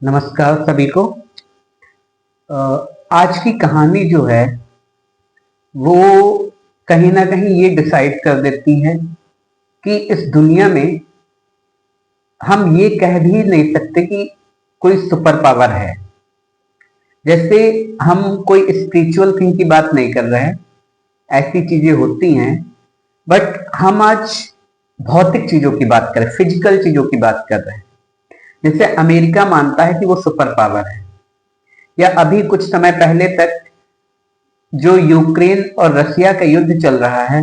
नमस्कार सभी को। आज की कहानी जो है वो कहीं ना कहीं ये डिसाइड कर देती है कि इस दुनिया में हम ये कह भी नहीं सकते कि कोई सुपर पावर है। जैसे हम कोई स्पिरिचुअल थिंग की बात नहीं कर रहे हैं, ऐसी चीजें होती हैं, बट हम आज भौतिक चीजों की बात कर रहे हैं, फिजिकल चीजों की बात कर रहे हैं। जैसे अमेरिका मानता है कि वो सुपर पावर है, या अभी कुछ समय पहले तक जो यूक्रेन और रसिया का युद्ध चल रहा है,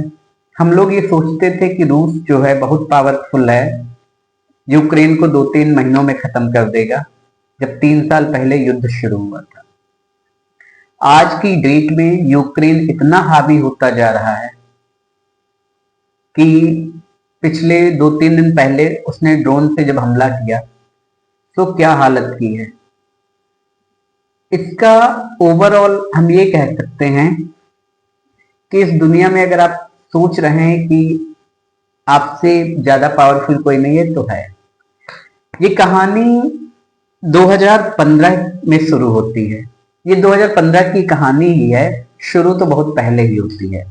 हम लोग ये सोचते थे कि रूस जो है बहुत पावरफुल है, यूक्रेन को 2-3 महीनों में खत्म कर देगा, जब 3 साल पहले युद्ध शुरू हुआ था। आज की डेट में यूक्रेन इतना हावी होता जा रहा है कि पिछले 2-3 दिन पहले उसने ड्रोन से जब हमला किया तो क्या हालत की है। इसका ओवरऑल हम ये कह सकते हैं कि इस दुनिया में अगर आप सोच रहे हैं कि आपसे ज्यादा पावरफुल कोई नहीं है, तो है। ये कहानी 2015 में शुरू होती है। ये 2015 की कहानी ही है, शुरू तो बहुत पहले ही होती है।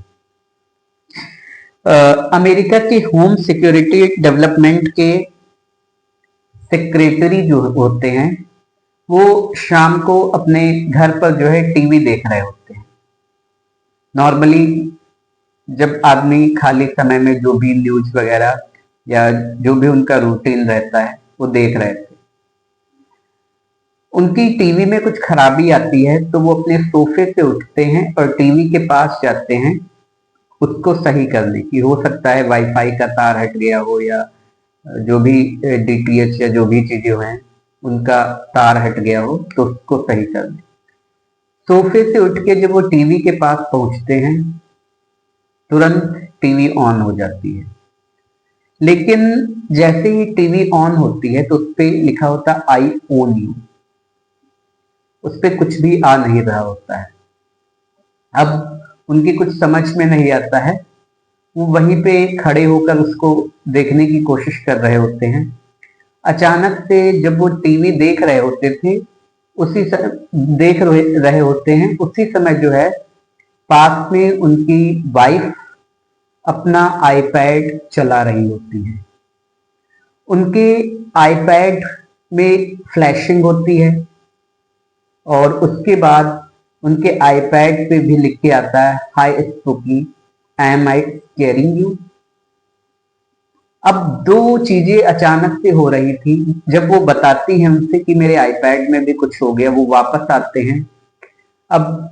अमेरिका के होम सिक्योरिटी डेवलपमेंट के सेक्रेटरी जो होते हैं, वो शाम को अपने घर पर जो है टीवी देख रहे होते हैं। नॉर्मली जब आदमी खाली समय में जो भी न्यूज वगैरह या जो भी उनका रूटीन रहता है वो देख रहे थे। उनकी टीवी में कुछ खराबी आती है तो वो अपने सोफे से उठते हैं और टीवी के पास जाते हैं उसको सही करने की। हो सकता है वाईफाई का तार हट गया हो, या जो भी डीटीएच या जो भी चीजें हैं उनका तार हट गया हो, तो उसको सही कर दे। सोफे से उठ के जब वो टीवी के पास पहुंचते हैं, तुरंत टीवी ऑन हो जाती है। लेकिन जैसे ही टीवी ऑन होती है तो उस पर लिखा होता आई ओन यू, उस पर कुछ भी आ नहीं रहा होता है। अब उनकी कुछ समझ में नहीं आता है, वो वहीं पे खड़े होकर उसको देखने की कोशिश कर रहे होते हैं। अचानक से जब वो टीवी देख रहे होते थे, देख रहे होते हैं, उसी समय जो है पास में उनकी वाइफ अपना आईपैड चला रही होती है। उनके आईपैड में फ्लैशिंग होती है और उसके बाद उनके आईपैड पे भी लिख के आता है, hi spooky, am I caring you. अब दो चीजें अचानक से हो रही थी। जब वो बताती हैं उनसे कि मेरे आईपैड में भी कुछ हो गया, वो वापस आते हैं। अब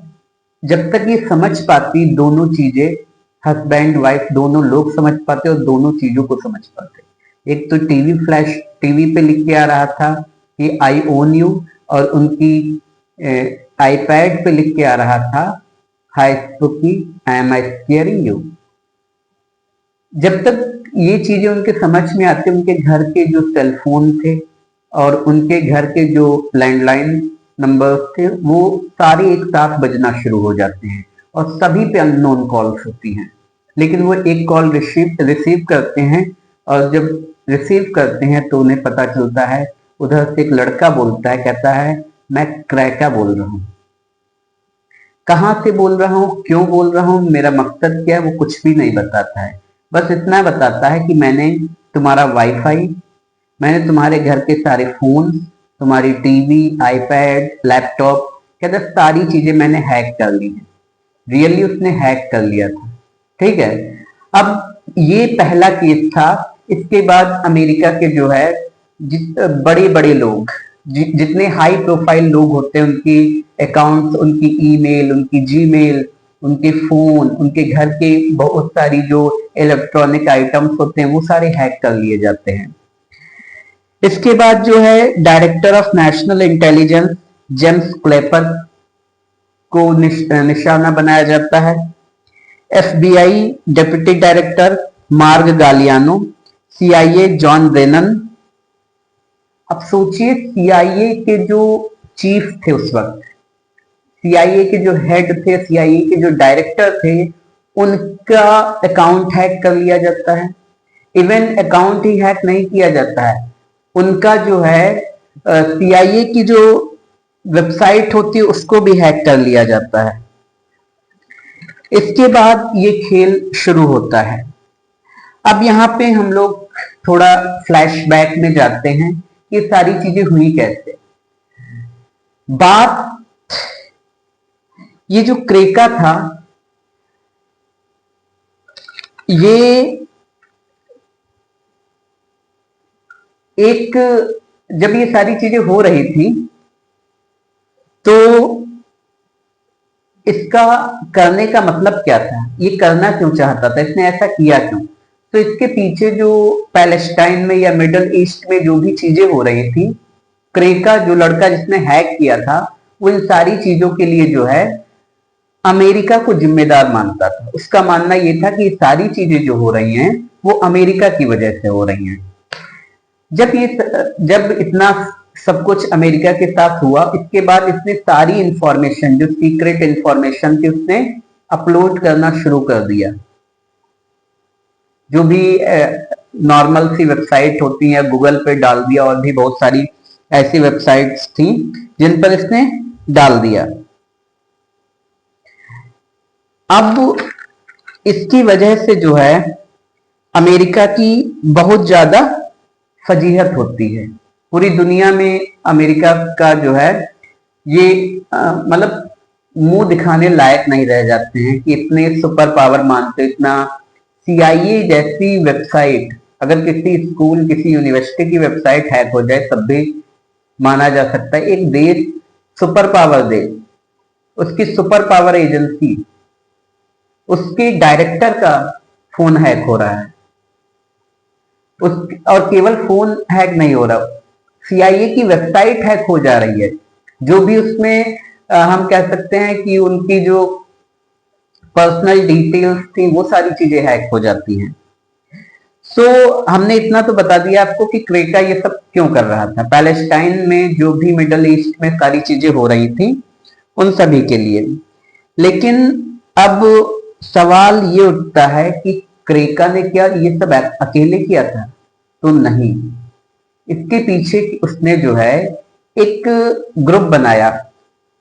जब तक ये समझ पाती दोनों चीजें, हस्बैंड वाइफ दोनों लोग समझ पाते और दोनों चीजों को समझ पाते। एक तो टीवी पे लिख के आ रहा था कि आई ओन यू, और उनकी आईपैड पे लिख के आ रहा था, hi spooky, am I scaring you. जब तक ये चीजें उनके समझ में आती, उनके घर के जो सेल फोन थे और उनके घर के जो लैंडलाइन नंबर्स थे, वो सारे एक साथ बजना शुरू हो जाते हैं और सभी पे अननोन कॉल्स होती हैं। लेकिन वो एक कॉल रिसीव करते हैं, और जब रिसीव करते हैं तो उन्हें पता चलता है, उधर से एक लड़का बोलता है, कहता है मैं क्रैका बोल रहा हूँ। कहाँ से बोल रहा हूँ, क्यों बोल रहा हूँ, मेरा मकसद क्या है, वो कुछ भी नहीं बताता है। बस इतना बताता है कि मैंने तुम्हारा वाईफाई, मैंने तुम्हारे घर के सारे फोन, तुम्हारी टीवी, आईपैड, लैपटॉप, कहते सारी चीजें मैंने हैक कर ली है। रियली उसने हैक कर लिया था। ठीक है। अब ये पहला केस था। इसके बाद अमेरिका के जो है बड़े बड़े लोग, जितने हाई प्रोफाइल लोग होते हैं, उनकी अकाउंट्स, उनकी ईमेल, उनकी जीमेल, उनके फोन, उनके घर के बहुत सारी जो इलेक्ट्रॉनिक आइटम्स होते हैं, वो सारे हैक कर लिए जाते हैं। इसके बाद जो है director of national intelligence James Clapper को निशाना बनाया जाता है। एफबीआई डेप्यूटी डायरेक्टर मार्ग गालियानो, सीआईए जॉन ब्रेनन। अब सोचिए, सीआईए के जो चीफ थे उस वक्त, सीआईए के जो हेड थे, सीआईए के जो डायरेक्टर थे, उनका अकाउंट हैक कर लिया जाता है। इवन अकाउंट ही हैक नहीं किया जाता है, उनका जो है CIA की जो वेबसाइट होती है उसको भी हैक कर लिया जाता है। इसके बाद ये खेल शुरू होता है। अब यहाँ पे हम लोग थोड़ा फ्लैशबैक में जाते हैं कि सारी चीजें हुई कैसे। बात ये जो क्रेका था, ये एक, जब ये सारी चीजें हो रही थी तो इसका करने का मतलब क्या था, ये करना क्यों चाहता था, इसने ऐसा किया क्यों। तो इसके पीछे जो पैलेस्टाइन में या मिडल ईस्ट में जो भी चीजें हो रही थी, क्रेका जो लड़का जिसने हैक किया था, वो इन सारी चीजों के लिए जो है अमेरिका को जिम्मेदार मानता था। उसका मानना ये था कि सारी चीजें जो हो रही हैं वो अमेरिका की वजह से हो रही हैं। जब इतना सब कुछ अमेरिका के साथ हुआ, इसके बाद इसने सारी इंफॉर्मेशन, जो सीक्रेट इंफॉर्मेशन थी, उसने अपलोड करना शुरू कर दिया। जो भी नॉर्मल सी वेबसाइट होती है गूगल पे डाल दिया, और भी बहुत सारी ऐसी वेबसाइट्स थी जिन पर इसने डाल दिया। अब इसकी वजह से जो है अमेरिका की बहुत ज्यादा फजीहत होती है। पूरी दुनिया में अमेरिका का जो है ये मतलब मुंह दिखाने लायक नहीं रह जाते हैं कि इतने सुपर पावर मानते। इतना CIA जैसी वेबसाइट, अगर किसी स्कूल किसी यूनिवर्सिटी की वेबसाइट हैक हो जाए तब भी माना जा सकता है। एक देश, सुपर पावर देश, उसकी सुपर पावर एजेंसी, उसके डायरेक्टर का फोन हैक हो रहा है। और केवल फोन हैक नहीं हो रहा, CIA की वेबसाइट हैक हो जा रही है। जो भी उसमें हम कह सकते हैं कि उनकी जो पर्सनल डिटेल्स थी वो सारी चीजें हैक हो जाती हैं। सो हमने इतना तो बता दिया आपको कि क्रेका ये सब क्यों कर रहा था। पैलेस्टाइन में जो भी मिडल ईस्ट में सारी चीजें हो रही थी उन सभी के लिए। लेकिन अब सवाल ये उठता है कि क्रेका ने क्या ये सब अकेले किया था? तो नहीं, इसके पीछे उसने जो है एक ग्रुप बनाया,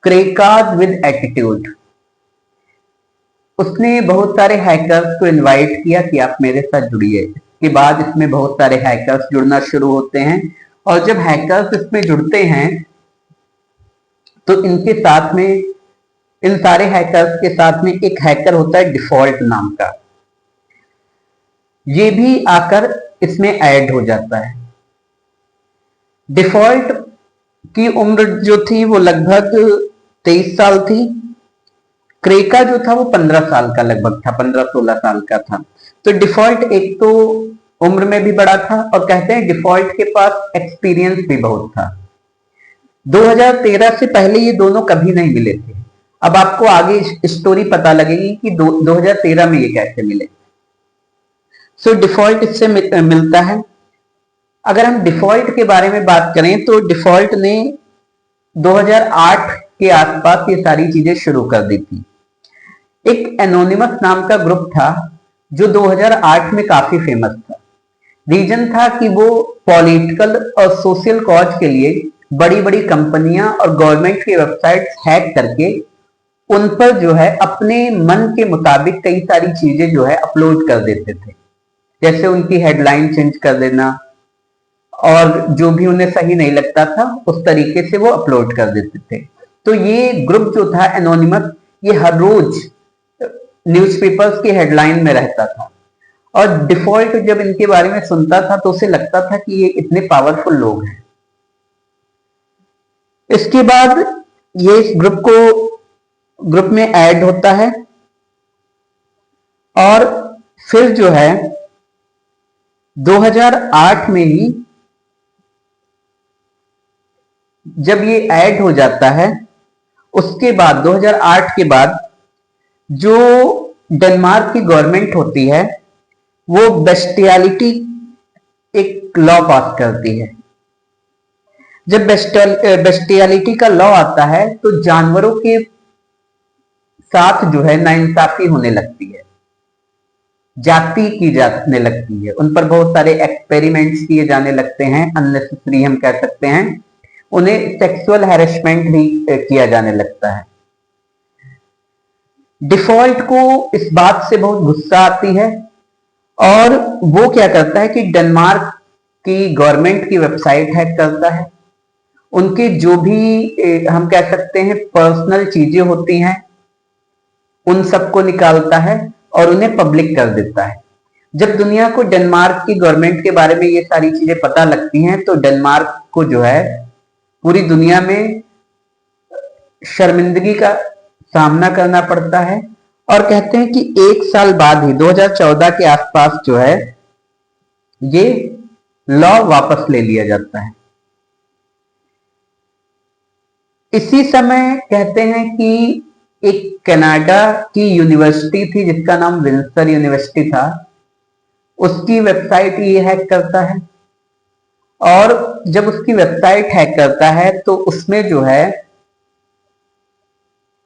क्रेकाज विद एटीट्यूड। उसने बहुत सारे हैकर्स को इनवाइट किया कि आप मेरे साथ जुड़िए। इसके बाद इसमें बहुत सारे हैकर्स जुड़ना शुरू होते हैं, और जब हैकर्स इसमें जुड़ते हैं तो इनके साथ में, इन सारे हैकर्स के साथ में एक हैकर होता है डिफॉल्ट नाम का, ये भी आकर इसमें ऐड हो जाता है। डिफॉल्ट की उम्र जो थी वो लगभग 23 साल थी। क्रेका जो था वो 15 साल का लगभग था, 15-16 साल का था। तो डिफॉल्ट एक तो उम्र में भी बड़ा था, और कहते हैं डिफॉल्ट के पास एक्सपीरियंस भी बहुत था। 2013 से पहले ये दोनों कभी नहीं मिले थे। अब आपको आगे स्टोरी पता लगेगी कि 2013 में ये कैसे मिले। सो डिफॉल्ट इससे मिलता है। अगर हम डिफॉल्ट के बारे में बात करें तो डिफॉल्ट ने 2008 के आसपास ये सारी चीजें शुरू कर दी थी। एक एनोनिमस नाम का ग्रुप था जो 2008 में काफी फेमस था। रीजन था कि वो पॉलिटिकल और सोशल कॉज के लिए बड़ी बड़ी कंपनियां और गवर्नमेंट की वेबसाइट्स हैक करके उन पर जो है अपने मन के मुताबिक कई सारी चीजें जो है अपलोड कर देते थे। जैसे उनकी हेडलाइन चेंज कर देना, और जो भी उन्हें सही नहीं लगता था उस तरीके से वो अपलोड कर देते थे। तो ये ग्रुप जो था एनोनिमस, ये हर रोज न्यूज़पेपर्स की हेडलाइन में रहता था, और डिफॉल्ट जब इनके बारे में सुनता था तो उसे लगता था कि ये इतने पावरफुल लोग हैं। इसके बाद ये इस ग्रुप में ऐड होता है, और फिर जो है 2008 में ही जब ये ऐड हो जाता है, उसके बाद 2008 के बाद जो डेनमार्क की गवर्नमेंट होती है वो बेस्टियलिटी एक लॉ पास करती है। जब बेस्टियलिटी का लॉ आता है तो जानवरों के साथ जो है नाइंसाफी होने लगती है, जाति की जाने लगती है, उन पर बहुत सारे एक्सपेरिमेंट्स किए जाने लगते हैं, अननेसेसरी हम कह सकते हैं। उन्हें सेक्सुअल हैरेसमेंट भी किया जाने लगता है। डिफॉल्ट को इस बात से बहुत गुस्सा आती है और वो क्या करता है कि डेनमार्क की गवर्नमेंट की वेबसाइट हैक करता है, उनके जो भी हम कह सकते हैं पर्सनल चीजें होती हैं उन सबको निकालता है और उन्हें पब्लिक कर देता है। जब दुनिया को डेनमार्क की गवर्नमेंट के बारे में ये सारी चीजें पता लगती हैं तो डेनमार्क को जो है पूरी दुनिया में शर्मिंदगी का सामना करना पड़ता है और कहते हैं कि 1 साल बाद ही 2014 के आसपास जो है ये लॉ वापस ले लिया जाता है। इसी समय कहते हैं कि एक कनाडा की यूनिवर्सिटी थी जिसका नाम विंसर यूनिवर्सिटी था, उसकी वेबसाइट ये हैक करता है और जब उसकी वेबसाइट हैक करता है तो उसमें जो है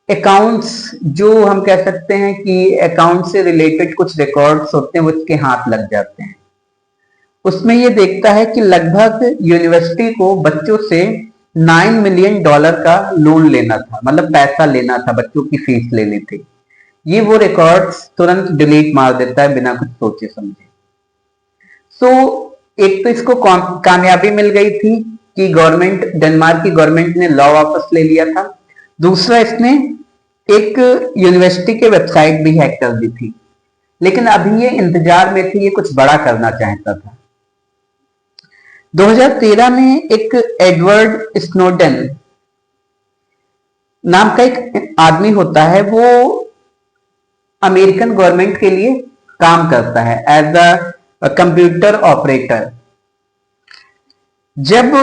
अकाउंट्स, जो हम कह सकते हैं कि अकाउंट से रिलेटेड कुछ रिकॉर्ड्स होते हैं वो उसके हाथ लग जाते हैं। उसमें ये देखता है कि लगभग यूनिवर्सिटी को बच्चों से $9 मिलियन का लोन लेना था, मतलब पैसा लेना था, बच्चों की फीस लेनी थी। ये वो रिकॉर्ड्स तुरंत डिलीट मार देता है बिना कुछ सोचे समझे। सो एक तो इसको कामयाबी मिल गई थी कि गवर्नमेंट, डेनमार्क की गवर्नमेंट ने लॉ वापस ले लिया था। दूसरा, इसने एक यूनिवर्सिटी के वेबसाइट भी हैक कर दी थी, लेकिन अभी ये इंतजार में थी, ये कुछ बड़ा करना चाहता था। 2013 में एक एडवर्ड स्नोडेन नाम का एक आदमी होता है, वो अमेरिकन गवर्नमेंट के लिए काम करता है एज अ कंप्यूटर ऑपरेटर। जब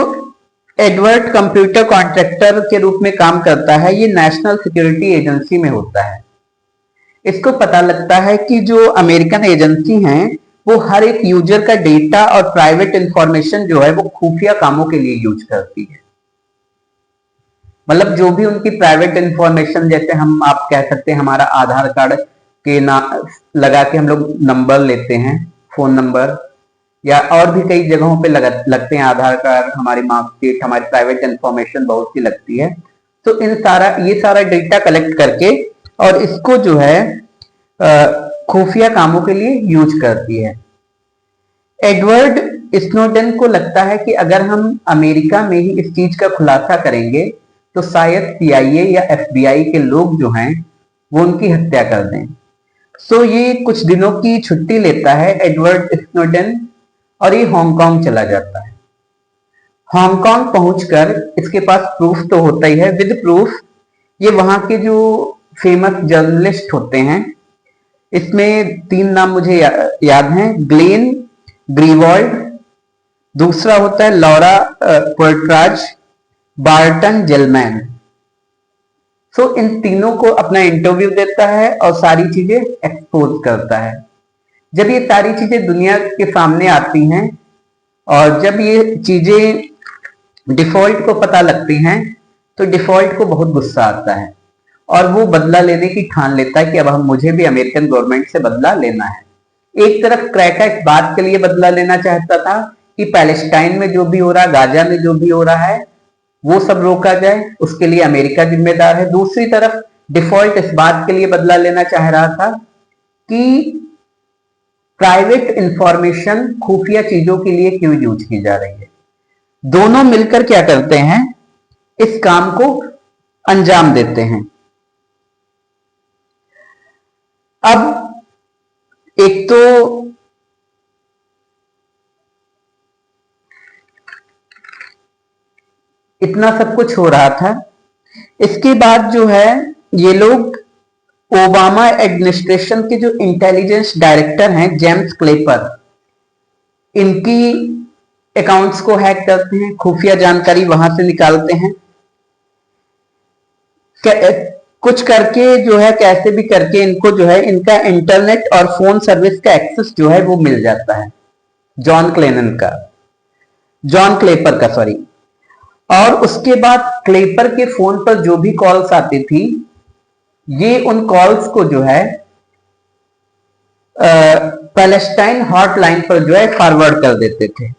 एडवर्ड कंप्यूटर कॉन्ट्रैक्टर के रूप में काम करता है, ये नेशनल सिक्योरिटी एजेंसी में होता है। इसको पता लगता है कि जो अमेरिकन एजेंसी हैं वो हर एक यूजर का डेटा और प्राइवेट इंफॉर्मेशन जो है वो खुफिया कामों के लिए यूज करती है। मतलब जो भी उनकी प्राइवेट इंफॉर्मेशन, जैसे हम आप कह सकते हैं हमारा आधार कार्ड के ना लगा के हम लोग नंबर लेते हैं, फोन नंबर, या और भी कई जगहों पे लगते हैं आधार कार्ड, हमारी मार्कशीट, हमारी प्राइवेट इंफॉर्मेशन बहुत सी लगती है। तो ये सारा डेटा कलेक्ट करके और इसको जो है खुफिया कामों के लिए यूज करती है। एडवर्ड स्नोडेन को लगता है कि अगर हम अमेरिका में ही इस चीज का खुलासा करेंगे तो शायद CIA या FBI के लोग जो हैं वो उनकी हत्या कर दें। सो ये कुछ दिनों की छुट्टी लेता है एडवर्ड स्नोडेन और ये हांगकांग चला जाता है। हांगकांग पहुंचकर इसके पास प्रूफ तो होता ही है, विद प्रूफ ये वहां के जो फेमस जर्नलिस्ट होते हैं, इसमें 3 नाम मुझे याद हैं, ग्लेन ग्रीवॉल्ड, दूसरा होता है लॉरा पोर्ट्राज, बार्टन जेलमैन। सो इन तीनों को अपना इंटरव्यू देता है और सारी चीजें एक्सपोज करता है। जब ये सारी चीजें दुनिया के सामने आती हैं और जब ये चीजें डिफॉल्ट को पता लगती हैं तो डिफॉल्ट को बहुत गुस्सा आता है और वो बदला लेने की ठान लेता है कि अब मुझे भी अमेरिकन गवर्नमेंट से बदला लेना है। एक तरफ क्रैका इस बात के लिए बदला लेना चाहता था कि पैलेस्टाइन में जो भी हो रहा है, गाजा में जो भी हो रहा है, वो सब रोका जाए, उसके लिए अमेरिका जिम्मेदार है। दूसरी तरफ डिफॉल्ट इस बात के लिए बदला लेना चाह रहा था कि प्राइवेट इंफॉर्मेशन खुफिया चीजों के लिए क्यों यूज की जा रही है। दोनों मिलकर क्या करते हैं, इस काम को अंजाम देते हैं। अब एक तो इतना सब कुछ हो रहा था, इसके बाद जो है ये लोग ओबामा एडमिनिस्ट्रेशन के जो इंटेलिजेंस डायरेक्टर हैं जेम्स क्लेपर, इनकी अकाउंट्स को हैक करते हैं, खुफिया जानकारी वहां से निकालते हैं, कुछ करके जो है कैसे भी करके इनको जो है इनका इंटरनेट और फोन सर्विस का एक्सेस जो है वो मिल जाता है जॉन क्लेपर का सॉरी। और उसके बाद क्लेपर के फोन पर जो भी कॉल्स आती थी, ये उन कॉल्स को जो है पैलेस्टाइन हॉटलाइन पर जो है फॉरवर्ड कर देते थे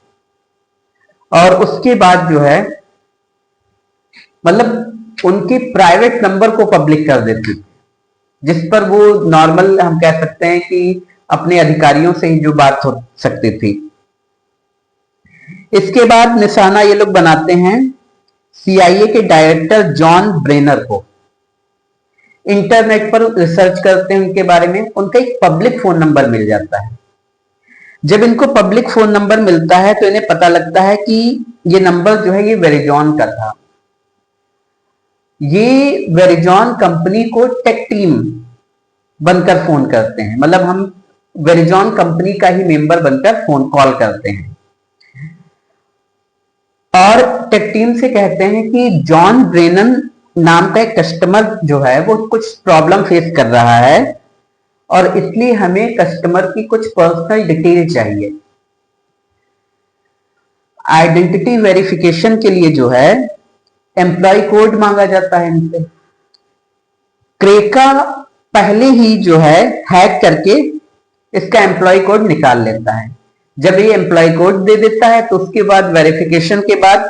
और उसके बाद जो है मतलब उनके प्राइवेट नंबर को पब्लिक कर देती थी, जिस पर वो नॉर्मल हम कह सकते हैं कि अपने अधिकारियों से ही जो बात हो सकती थी। इसके बाद निशाना ये लोग बनाते हैं सीआईए के डायरेक्टर जॉन ब्रेनर को। इंटरनेट पर रिसर्च करते हैं उनके बारे में, उनका एक पब्लिक फोन नंबर मिल जाता है। जब इनको पब्लिक फोन नंबर मिलता है तो इन्हें पता लगता है कि ये नंबर जो है ये वेरिजॉन का था। ये वेरिजॉन कंपनी को टेक टीम बनकर फोन करते हैं, मतलब हम वेरिजॉन कंपनी का ही मेंबर बनकर फोन कॉल करते हैं और टेक टीम से कहते हैं कि जॉन ब्रेनन नाम का एक कस्टमर जो है वो कुछ प्रॉब्लम फेस कर रहा है और इसलिए हमें कस्टमर की कुछ पर्सनल डिटेल चाहिए। आइडेंटिटी वेरिफिकेशन के लिए जो है एम्प्लॉय कोड मांगा जाता है इनसे। क्रेका पहले ही जो है हैक करके इसका एम्प्लॉय कोड निकाल लेता है। जब ये एम्प्लॉय कोड दे देता है तो उसके बाद वेरिफिकेशन के बाद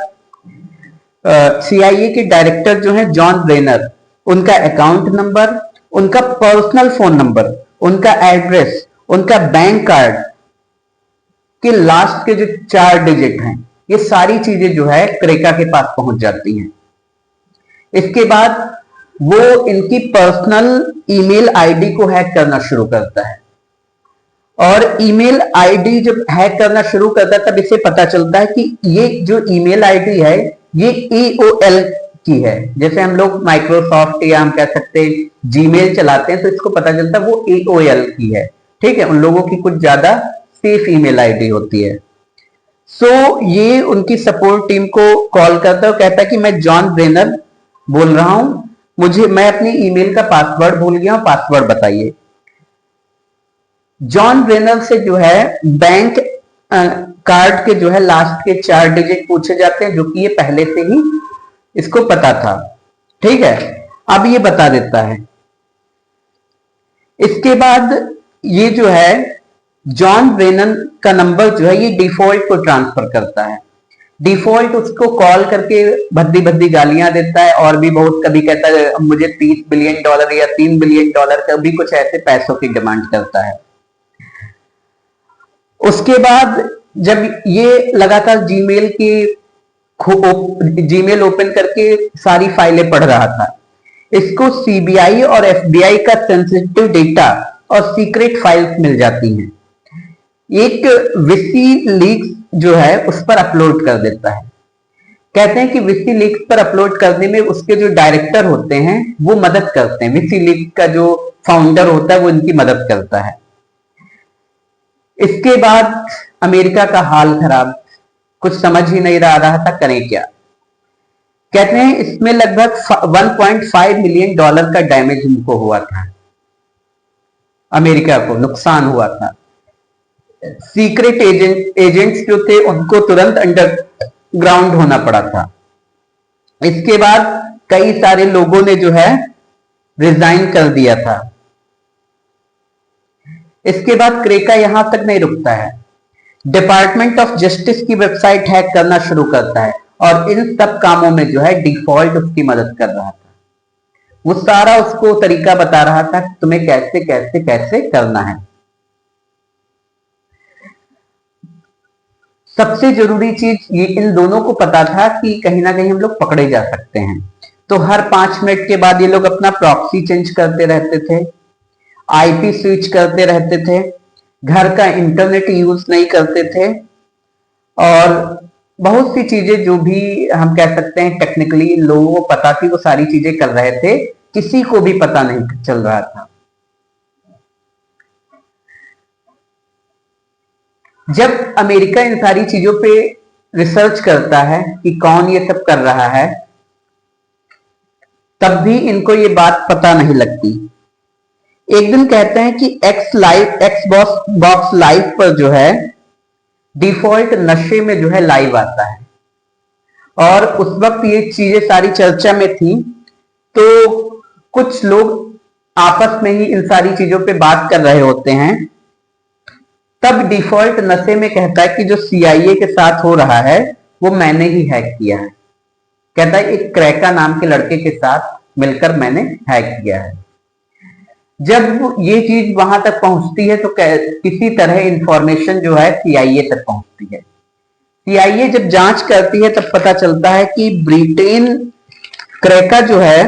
सीआईए के डायरेक्टर जो है जॉन ब्रेनर, उनका अकाउंट नंबर, उनका पर्सनल फोन नंबर, उनका एड्रेस, उनका बैंक कार्ड के लास्ट के जो 4 डिजिट हैं, ये सारी चीजें जो है क्रेका के पास पहुंच जाती हैं। इसके बाद वो इनकी पर्सनल ईमेल आईडी को हैक करना शुरू करता है और ईमेल आईडी जब हैक करना शुरू करता है तब इसे पता चलता है कि ये जो ईमेल आईडी है ये AOL की है। जैसे हम लोग माइक्रोसॉफ्ट या हम कह सकते हैं जीमेल चलाते हैं तो इसको पता चलता है वो AOL की है। ठीक है, उन लोगों की कुछ ज्यादा सेफ ईमेल आईडी होती है। सो ये उनकी सपोर्ट टीम को कॉल करता है और कहता है कि मैं जॉन ब्रेनर बोल रहा हूं, मैं अपनी ईमेल का पासवर्ड भूल गया हूं, पासवर्ड बताइए। जॉन ब्रेनर से जो है बैंक कार्ड के जो है लास्ट के 4 डिजिट पूछे जाते हैं, जो कि ये पहले से ही इसको पता था। ठीक है, अब ये बता देता है। इसके बाद ये जो है जॉन ब्रेनन का नंबर जो है ये डिफॉल्ट को ट्रांसफर करता है। डिफॉल्ट उसको कॉल करके भद्दी भद्दी गालियां देता है और भी बहुत, कभी कहता है मुझे $30 बिलियन या $3 बिलियन, कभी कुछ ऐसे पैसों की डिमांड करता है। उसके बाद जब ये लगातार जीमेल ओपन करके सारी फाइलें पढ़ रहा था, इसको सीबीआई और एफबीआई का सेंसिटिव डेटा और सीक्रेट फाइल्स मिल जाती हैं। एक विकीलीक्स जो है उस पर अपलोड कर देता है। कहते हैं कि विकीलीक्स पर अपलोड करने में उसके जो डायरेक्टर होते हैं वो मदद करते हैं। विकीलीक्स का जो फाउंडर होता है वो इनकी मदद करता है। इसके बाद अमेरिका का हाल खराब, कुछ समझ ही नहीं रहा था करें क्या। कहते हैं इसमें लगभग $1.5 मिलियन का डैमेज इनको हुआ था, अमेरिका को नुकसान हुआ था। सीक्रेट एजेंट्स जो थे उनको तुरंत अंडरग्राउंड होना पड़ा था। इसके बाद कई सारे लोगों ने जो है रिजाइन कर दिया था। इसके बाद क्रेका यहां तक नहीं रुकता है, डिपार्टमेंट ऑफ जस्टिस की वेबसाइट हैक करना शुरू करता है और इन सब कामों में जो है डिफॉल्ट उसकी मदद कर रहा था। वो सारा उसको तरीका बता रहा था कि तुम्हें कैसे कैसे कैसे करना है। सबसे जरूरी चीज ये इन दोनों को पता था कि कहीं ना कहीं हम लोग पकड़े जा सकते हैं, तो हर 5 मिनट के बाद ये लोग अपना प्रॉक्सी चेंज करते रहते थे, आईपी स्विच करते रहते थे, घर का इंटरनेट यूज नहीं करते थे और बहुत सी चीजें जो भी हम कह सकते हैं टेक्निकली लोगों को पता थी वो सारी चीजें कर रहे थे, किसी को भी पता नहीं चल रहा था। जब अमेरिका इन सारी चीजों पे रिसर्च करता है कि कौन ये सब कर रहा है, तब भी इनको ये बात पता नहीं लगती। एक दिन कहते हैं कि एक्स बॉक्स लाइव पर जो है डिफॉल्ट नशे में जो है लाइव आता है और उस वक्त ये चीजें सारी चर्चा में थी, तो कुछ लोग आपस में ही इन सारी चीजों पे बात कर रहे होते हैं। तब डिफॉल्ट नशे में कहता है कि जो सीआईए के साथ हो रहा है वो मैंने ही हैक किया है। कहता है एक क्रैका नाम के लड़के के साथ मिलकर मैंने हैक किया है। जब ये चीज वहां तक पहुंचती है तो किसी तरह इंफॉर्मेशन जो है सीआईए तक पहुंचती है। सीआईए जब जांच करती है तब पता चलता है कि ब्रिटेन क्रैका जो है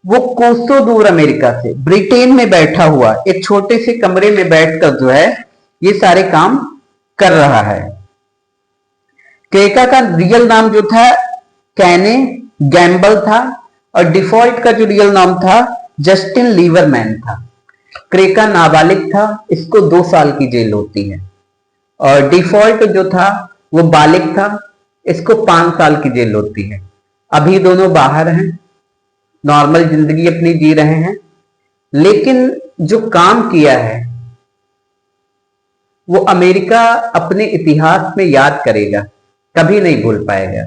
वो कोसों दूर अमेरिका से ब्रिटेन में बैठा हुआ एक छोटे से कमरे में बैठकर जो है ये सारे काम कर रहा है। क्रैका का रियल नाम जो था कैने गैम्बल था और डिफॉल्ट का जो रियल नाम था जस्टिन लीवरमैन था। क्रैका नाबालिग था, इसको 2 साल की जेल होती है और डिफॉल्ट जो था वो बालिग था, इसको 5 साल की जेल होती है। अभी दोनों बाहर हैं, नॉर्मल जिंदगी अपनी जी रहे हैं, लेकिन जो काम किया है वो अमेरिका अपने इतिहास में याद करेगा, कभी नहीं भूल पाएगा।